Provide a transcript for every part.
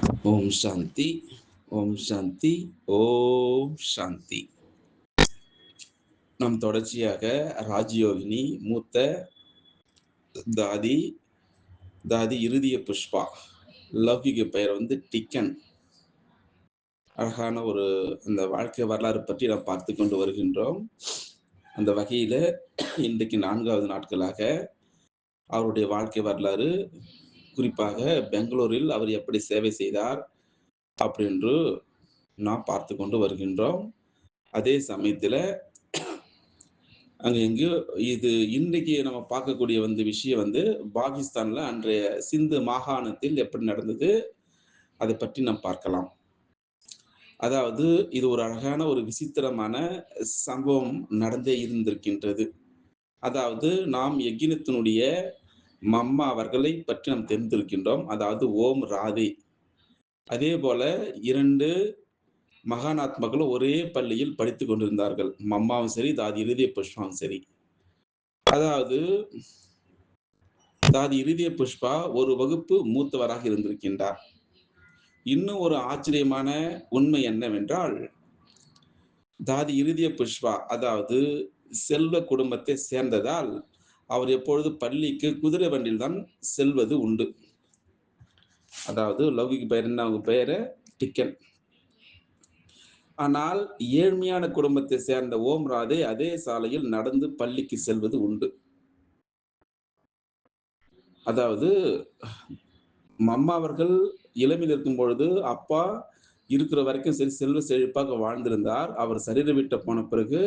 ஓம் சாந்தி, ஓம் சாந்தி, ஓம் சாந்தி. நாம் தொடர்ச்சியாக ராஜயோகினி மூத்த தாதி தாதி இறுதிய புஷ்பா, லௌகிக பெயர் டிக்கன், அழகான ஒரு அந்த வாழ்க்கை வரலாறு பற்றி நாம் பார்த்து கொண்டு வருகின்றோம். அந்த வகையில இன்றைக்கு 4வது நாட்களாக அவருடைய வாழ்க்கை வரலாறு, குறிப்பாக பெங்களூரில் அவர் எப்படி சேவை செய்தார் அப்படின்று நாம் பார்த்து கொண்டு வருகின்றோம். அதே சமயத்துல அங்க எங்கேயோ இது இன்றைக்கு நம்ம பார்க்கக்கூடிய விஷயம் பாகிஸ்தான்ல அன்றைய சிந்து மாகாணத்தில் எப்படி நடந்தது, அதை பற்றி நாம் பார்க்கலாம். அதாவது இது ஒரு அழகான ஒரு விசித்திரமான சம்பவம் நடந்தே இருந்திருக்கின்றது. அதாவது நாம் யக்ஞத்தினுடைய மம்மா அவர்களை பற்றி நாம் தெரிந்திருக்கின்றோம். அதாவது ஓம் ராதே. அதே போல 2 மகானாத்மாக்களும் ஒரே பள்ளியில் படித்துக் கொண்டிருந்தார்கள். மம்மாவும் சரி, தாதி இறுதிய புஷ்பாவும் சரி. அதாவது தாதி இறுதிய புஷ்பா ஒரு வகுப்பு மூத்தவராக இருந்திருக்கின்றார். இன்னும் ஒரு ஆச்சரியமான உண்மை என்னவென்றால், தாதி இறுதிய புஷ்பா அதாவது செல்வ குடும்பத்தை சேர்ந்ததால் அவர் எப்பொழுது பள்ளிக்கு குதிரை வண்டியில் தான் செல்வது உண்டு. அதாவது லௌகிக பெயர் என்ன, அவங்க பெயரு டிக்கன். ஆனால் ஏழ்மையான குடும்பத்தை சேர்ந்த ஓம் ராதே அதே சாலையில் நடந்து பள்ளிக்கு செல்வது உண்டு. அதாவது மம்மா அவர்கள் இளமையில் இருக்கும் பொழுது அப்பா இருக்கிற வரைக்கும் சரி செல்வ செழிப்பாக வாழ்ந்திருந்தார். அவர் சரீர விட்ட போன பிறகு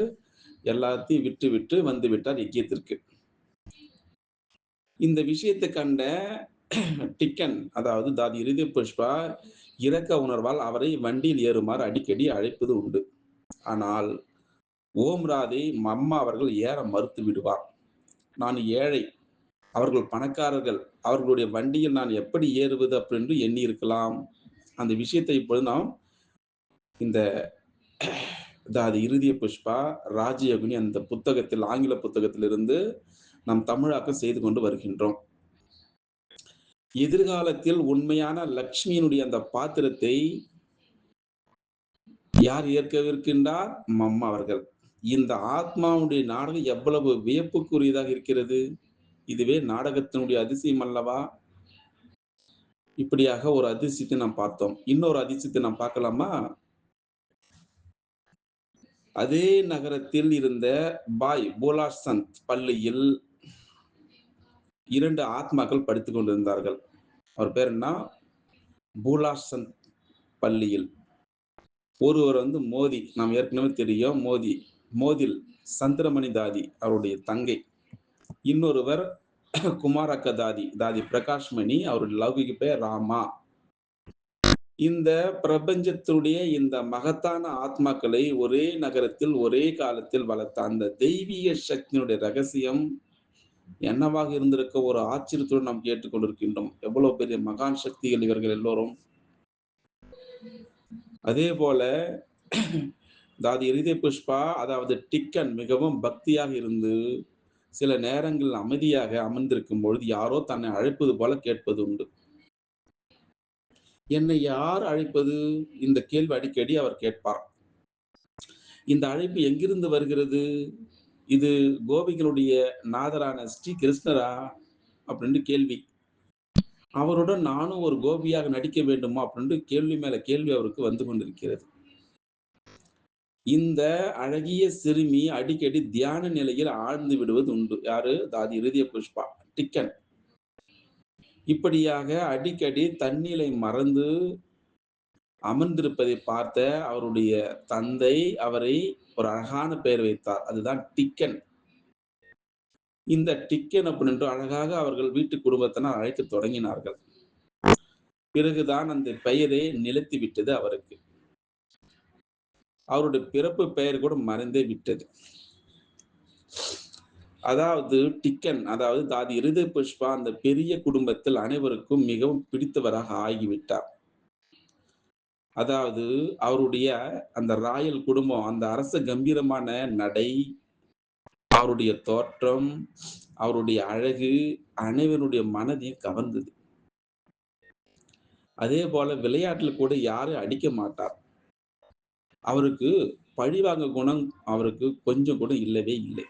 எல்லாத்தையும் விட்டு விட்டு வந்து விட்டார் யக்கியத்திற்கு. இந்த விஷயத்தை கண்ட டிக்கன், அதாவது தாதி இறுதி புஷ்பா இரக்க உணர்வால் அவரை வண்டியில் ஏறுமாறு அடிக்கடி அழைப்பது உண்டு. ஆனால் ஓம் ராதே மம்மா அவர்கள் ஏற மறுத்து விடுவார். நான் ஏழை, அவர்கள் பணக்காரர்கள், அவர்களுடைய வண்டியில் நான் எப்படி ஏறுவது அப்படின்னு எண்ணி இருக்கலாம். அந்த விஷயத்தை இப்பொழுது நாம் இந்த தாதி இறுதிய புஷ்பா ராஜயோகினி அந்த புத்தகத்தில், ஆங்கில புத்தகத்திலிருந்து நாம் தமிழாக்கம் செய்து கொண்டு வருகின்றோம். எதிர்காலத்தில் உண்மையான லக்ஷ்மியினுடைய அந்த பாத்திரத்தை யார் ஏற்கவிருக்கின்றார்? மம்மா அவர்கள். இந்த ஆத்மாவுடைய நாடகம் எவ்வளவு வியப்புக்குரியதாக இருக்கிறது. இதுவே நாடகத்தினுடைய அதிசயம் அல்லவா? இப்படியாக ஒரு அதிசயத்தை நாம் பார்த்தோம். இன்னொரு அதிசயத்தை நாம் பார்க்கலாமா? அதே நகரத்தில் இருந்த பாய் போலார் சந்த் பள்ளியில் 2 ஆத்மாக்கள் படித்துக் கொண்டிருந்தார்கள். அவர் பேர் என்ன? பூலார் சந்த் பள்ளியில் ஒருவர் மோதி, நாம் ஏற்கனவே தெரியும் மோதில் சந்திரமணி தாதி அவருடைய தங்கை. இன்னொருவர் குமாரக்க தாதி, தாதி பிரகாஷ்மணி, அவருடைய லௌகிக பெயர் ராமா. இந்த பிரபஞ்சத்துடைய இந்த மகத்தான ஆத்மாக்களை ஒரே நகரத்தில் ஒரே காலத்தில் வளர்த்த அந்த தெய்வீக சக்தியினுடைய ரகசியம் என்னவாக இருந்திருக்க ஒரு ஆச்சரியத்தோடு நாம் கேட்டுக்கொண்டிருக்கின்றோம். எவ்வளவு பெரிய மகான் சக்திகள் இவர்கள் எல்லோரும். அதே போல தாதி இறுதி புஷ்பா அதாவது டிக்கன் மிகவும் பக்தியாக இருந்து சில நேரங்கள் அமைதியாக அமர்ந்திருக்கும் பொழுது யாரோ தன்னை அழைப்பது போல கேட்பது உண்டு. என்னை யார் அழைப்பது? இந்த கேள்வி அடிக்கடி அவர் கேட்பார். இந்த அழைப்பு எங்கிருந்து வருகிறது? இது கோபிகளுடைய நாதரான ஸ்ரீ கிருஷ்ணரா அப்படின்னு கேள்வி. அவருடன் நானும் ஒரு கோபியாக நடிக்க வேண்டுமா அப்படின்னு கேள்வி மேல கேள்வி அவருக்கு வந்து கொண்டிருக்கிறது. இந்த அழகிய சிறுமி அடிக்கடி தியான நிலையில் ஆழ்ந்து விடுவது உண்டு. யாரு? தாதி இறுதிய புஷ்பா, டிக்கன். இப்படியாக அடிக்கடி தண்ணீரை மறந்து அமர்ந்திருப்பதை பார்த்த அவருடைய தந்தை அவரை ஒரு அழகான பெயர் வைத்தார். அதுதான் டிக்கன். இந்த டிக்கன் அப்படின்று அழகாக அவர்கள் வீட்டு குடும்பத்தினர் அழைக்க தொடங்கினார்கள். பிறகுதான் அந்த பெயரை நிலைத்து விட்டது அவருக்கு. அவருடைய பிறப்பு பெயர் கூட மறைந்தே விட்டது. அதாவது டிக்கன், அதாவது தாதி இறுதி புஷ்பா அந்த பெரிய குடும்பத்தில் அனைவருக்கும் மிகவும் பிடித்தவராக ஆகிவிட்டார். அதாவது அவருடைய அந்த ராயல் குடும்பம், அந்த அரச கம்பீரமான நடை, அவருடைய தோற்றம், அவருடைய அழகு அனைவருடைய மனதை கவர்ந்தது. அதே போல விளையாட்டுல கூட யாரையும் அடிக்க மாட்டார். அவருக்கு பழிவாங்க குணம் அவருக்கு கொஞ்சம் கூட இல்லவே இல்லை.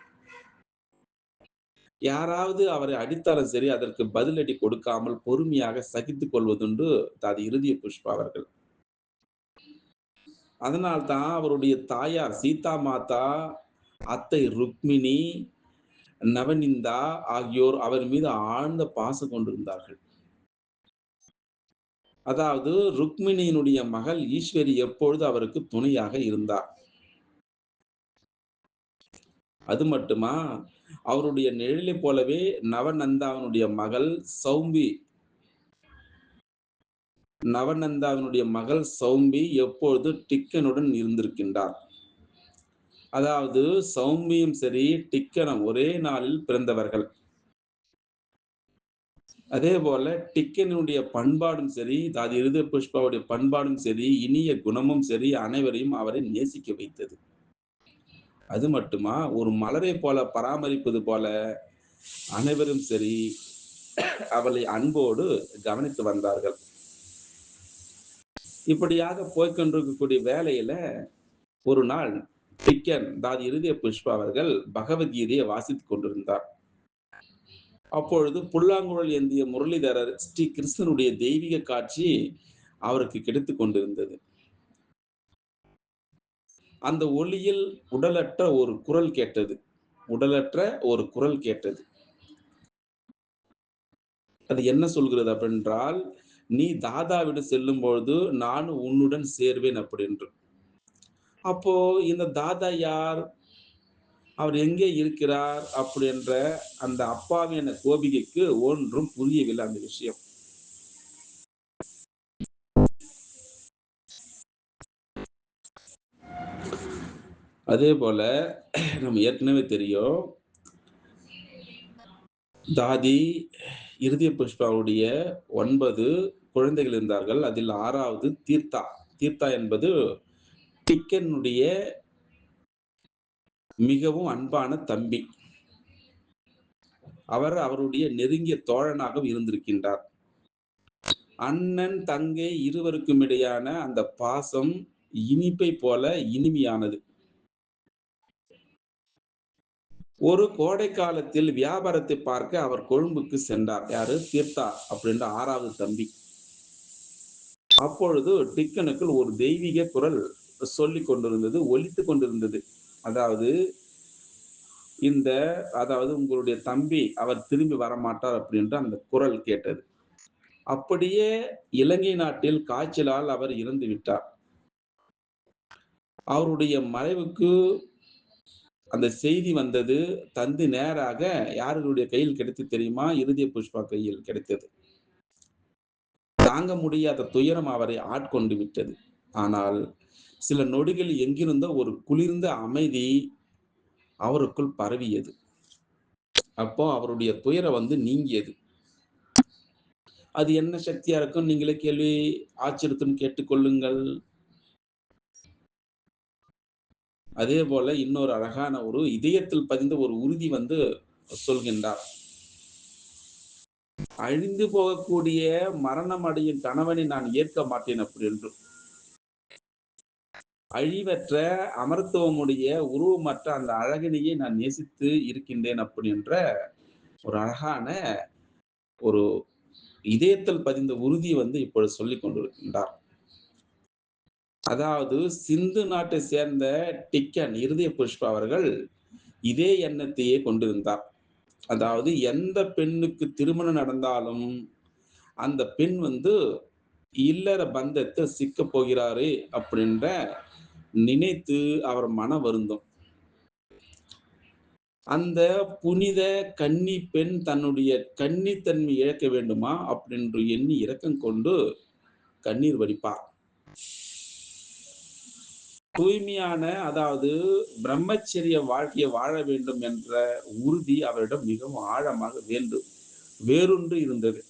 யாராவது அவரை அடித்தாலும் சரி, அதற்கு பதிலடி கொடுக்காமல் பொறுமையாக சகித்துக் கொள்வதுண்டு தாதி இருதய புஷ்பா அவர்கள். அதனால்தான் அவருடைய தாயார் சீதா மாதா, அத்தை ருக்மிணி, நவநிந்தா ஆகியோர் அவர் மீது ஆழ்ந்த பாசம் கொண்டிருந்தார்கள். அதாவது ருக்மிணியினுடைய மகள் ஈஸ்வரி எப்பொழுது அவருக்கு துணையாக இருந்தார். அது மட்டுமா, அவருடைய நிழலைப் போலவே நவநந்தாவினுடைய மகள் சௌம்பி நவநந்தாவினுடைய மகள் சௌம்பி எப்பொழுது டிக்கனுடன் இருந்திருக்கின்றார். அதாவது சௌமியும் சரி, டிக்கனும் ஒரே நாளில் பிறந்தவர்கள். அதே போல டிக்கனுடைய பண்பாடும் சரி, தாதி இருதய புஷ்பாவுடைய பண்பாடும் சரி, இனிய குணமும் சரி, அனைவரையும் அவரை நேசிக்க வைத்தது. அது மட்டுமா, ஒரு மலரைப் போல பராமரிப்பது போல அனைவரும் சரி, அவளை அன்போடு கவனித்து வந்தார்கள். இப்படியாக போய்க்கொண்டிருக்கக்கூடிய வேளையில, ஒரு நாள் டிக்கன் தாதி இருதய புஷ்பா அவர்கள் பகவத்கீதையை வாசித்துக் கொண்டிருந்தார். அப்பொழுது புல்லாங்குழல் ஏந்திய முரளிதரர் ஸ்ரீ கிருஷ்ணனுடைய தெய்வீக காட்சி அவருக்கு கிடைத்துக் கொண்டிருந்தது. அந்த ஒலியில் உடலற்ற ஒரு குரல் கேட்டது. உடலற்ற ஒரு குரல் கேட்டது. அது என்ன சொல்கிறது அப்படின்றால், "நீ தாதாவிடம் செல்லும்பொழுது நானும் உன்னுடன் சேர்வேன்" அப்படின்று. அப்போ இந்த தாதா யார்? அவர் எங்கே இருக்கிறார்? அப்படி என்ற அந்த அப்பாவியான கோபிகைக்கு ஒன்றும் புரியவில்லை அந்த விஷயம். அதே போல நம்ம ஏற்கனவே தெரியும். தாதி இருதய புஷ்பாவுடைய 9 குழந்தைகள் இருந்தார்கள். அதில் 6வது தீர்த்தா. தீர்த்தா என்பது டிக்கனுடைய மிகவும் அன்பான தம்பி. அவர் அவருடைய நெருங்கிய தோழனாகவும் இருந்திருக்கின்றார். அண்ணன், தங்கை இருவருக்கும் இடையான அந்த பாசம் இனிப்பை போல இனிமையானது. ஒரு கோடை காலத்தில் வியாபாரத்தை பார்க்க அவர் கொழும்புக்கு சென்றார். யாரு? தீர்த்தா அப்படின்ற 6வது தம்பி. அப்பொழுது டிக்கனுக்குள் ஒரு தெய்வீக குரல் சொல்லிக் கொண்டிருந்தது, ஒலித்துக் கொண்டிருந்தது. அதாவது இந்த அதாவது உங்களுடைய தம்பி அவர் திரும்பி வரமாட்டார் அப்படின்ற அந்த குரல் கேட்டது. அப்படியே இலங்கை நாட்டில் காய்ச்சலால் அவர் இறந்து விட்டார். அவருடைய மறைவுக்கு அந்த செய்தி வந்தது. தந்தி நேராக யாருடைய கையில் கிடைத்தது தெரியுமா? இருதய புஷ்பா கையில் கிடைத்தது. தாங்க முடியாத துயரம் அவரை ஆட்கொண்டு விட்டது. ஆனால் சில நொடிகள் எங்கிருந்தோ ஒரு குளிர்ந்த அமைதி அவருக்குள் பரவியது. அப்போ அவருடைய துயரம் நீங்கியது. அது என்ன சக்தியா இருக்கும்? நீங்களே கேள்வி ஆச்சரியத்துடன் கேட்டுக்கொள்ளுங்கள். அதே போல இன்னொரு அழகான ஒரு இதயத்தில் பதிந்த ஒரு உறுதி சொல்கின்றார். அழிந்து போகக்கூடிய மரணம் அடையும் கணவனை நான் ஏற்க மாட்டேன் அப்படி என்று. அழிவற்ற அமரத்துவமுடைய உருவமற்ற அந்த அழகினையே நான் நேசித்து இருக்கின்றேன் அப்படி என்ற ஒரு அழகான ஒரு இதயத்தில் பதிந்த உறுதியை இப்பொழுது சொல்லிக் கொண்டிருக்கின்றார். அதாவது சிந்து நாட்டை சேர்ந்த டிக்கன் இருதய புஷ்பா அவர்கள் இதே எண்ணத்தையே கொண்டிருந்தார். அதாவது எந்த பெண்ணுக்கு திருமணம் நடந்தாலும் அந்த பெண் இல்லற பந்தத்தில் சிக்கப் போகிறாரே அப்படின்ற நினைத்து அவர் மனம் வருந்தும். அந்த புனித கன்னி பெண் தன்னுடைய கன்னித்தன்மை இழக்க வேண்டுமா அப்படின்று எண்ணி இரக்கம் கொண்டு கண்ணீர் வடிப்பார். தூய்மையான அதாவது பிரம்மச்சரிய வாழ்க்கையை வாழ வேண்டும் என்ற உறுதி அவரிடம் மிகவும் ஆழமாக வேரூன்றி இருந்தது.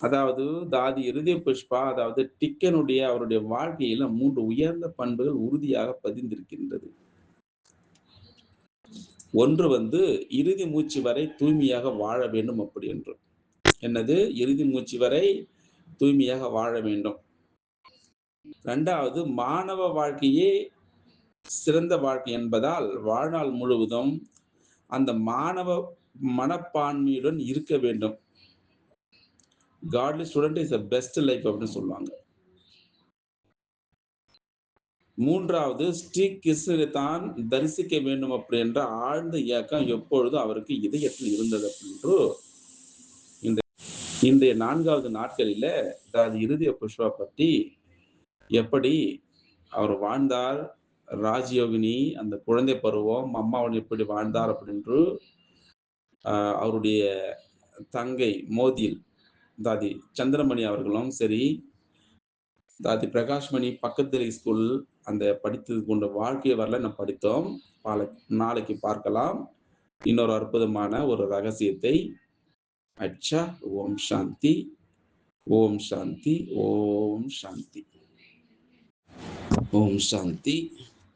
அதாவது தாதி இருதய புஷ்பா அதாவது டிக்கனுடைய அவருடைய வாழ்க்கையில 3 உயர்ந்த பண்புகள் உறுதியாக பதிந்திருக்கின்றது. ஒன்று இறுதி மூச்சு வரை தூய்மையாக வாழ வேண்டும் அப்படி என்று. என்னது? இறுதி மூச்சு வரை தூய்மையாக வாழ வேண்டும். 2வது மாணவ வாழ்க்கையே சிறந்த வாழ்க்கை என்பதால், வாழ்நாள் முழுவதும் அந்த மாணவ மனப்பான்மையுடன் இருக்க வேண்டும். Godly student is the best life அப்படின்னு சொல்லுவாங்க. 3வது ஸ்ரீ கிருஷ்ணரை தான் தரிசிக்க வேண்டும் அப்படி என்ற ஆழ்ந்த ஏக்கம் எப்பொழுதும் அவருக்கு இதயத்தில் இருந்தது அப்படின்று இன்றைய 4வது நாட்களில அதாவது இறுதிய புஷ்பா பற்றி எப்படி அவர் வாழ்ந்தார், ராஜயோகினி அந்த குழந்தை பருவம் அம்மாவுடன் எப்படி வாழ்ந்தார் அப்படின்று அவருடைய தங்கை மோதில் தாதி சந்திரமணி அவர்களும் சரி, தாதி பிரகாஷ்மணி பக்கத்து ஸ்கூல் அந்த படித்தது கொண்ட வாழ்க்கை வரல நம்ம படித்தோம். நாளைக்கு பார்க்கலாம் இன்னொரு அற்புதமான ஒரு ரகசியத்தை. அச்சா. ஓம் சாந்தி, ஓம் சாந்தி, ஓம் சாந்தி, ஓம் சாந்தி,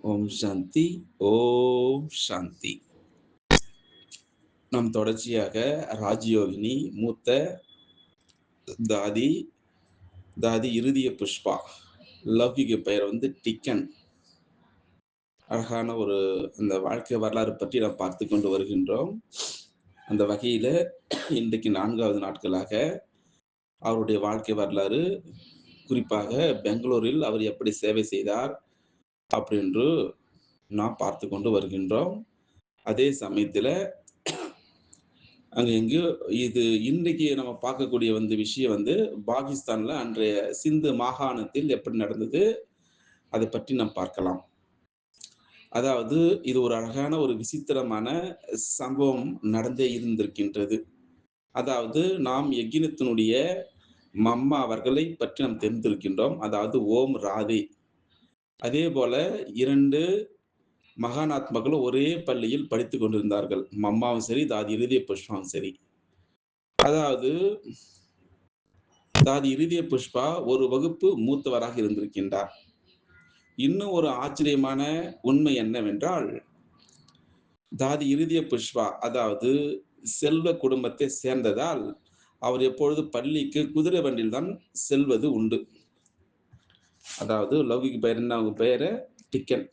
ஓம் சாந்தி, ஓம் சாந்தி. நாம் தொடர்ச்சியாக ராஜயோகினி மூத்த தாதி இறுதிய புஷ்பா, லௌகிக பெயர் வந்து டிக்கன். அழகான ஒரு அந்த வாழ்க்கை வரலாறு பற்றி நாம் பார்த்து கொண்டு வருகின்றோம். அந்த வகையில இன்றைக்கு 4வது நாட்களாக அவருடைய வாழ்க்கை வரலாறு, குறிப்பாக பெங்களூரில் அவர் எப்படி சேவை செய்தார் அப்படின்று நாம் பார்த்து கொண்டு வருகின்றோம். அதே சமயத்துல அங்க எங்கேயோ இது இன்றைக்கு நம்ம பார்க்கக்கூடிய விஷயம் பாகிஸ்தான்ல அன்றைய சிந்து மாகாணத்தில் எப்படி நடந்தது அதை பற்றி நாம் பார்க்கலாம். அதாவது இது ஒரு அழகான ஒரு விசித்திரமான சம்பவம் நடந்தே இருந்திருக்கின்றது. அதாவது நாம் யக்ஞத்தினுடைய மம்மா அவர்களை பற்றி நாம் தெரிந்திருக்கின்றோம். அதாவது ஓம் ராதே. அதே போல 2 மகானாத்மாக்களும் ஒரே பள்ளியில் படித்துக் கொண்டிருந்தார்கள். மம்மாவும் சரி, தாதி இறுதிய புஷ்பாவும் சரி. அதாவது தாதி இறுதிய புஷ்பா ஒரு வகுப்பு மூத்தவராக இருந்திருக்கின்றார். இன்னும் ஒரு ஆச்சரியமான உண்மை என்னவென்றால், தாதி இறுதிய புஷ்பா அதாவது செல்வ குடும்பத்தை சேர்ந்ததால் அவர் எப்பொழுது பள்ளிக்கு குதிரை வண்டியில் தான் செல்வது உண்டு. அதாவது லௌகிக பெயர் என்ன? அவங்க பெயரு டிக்கன்.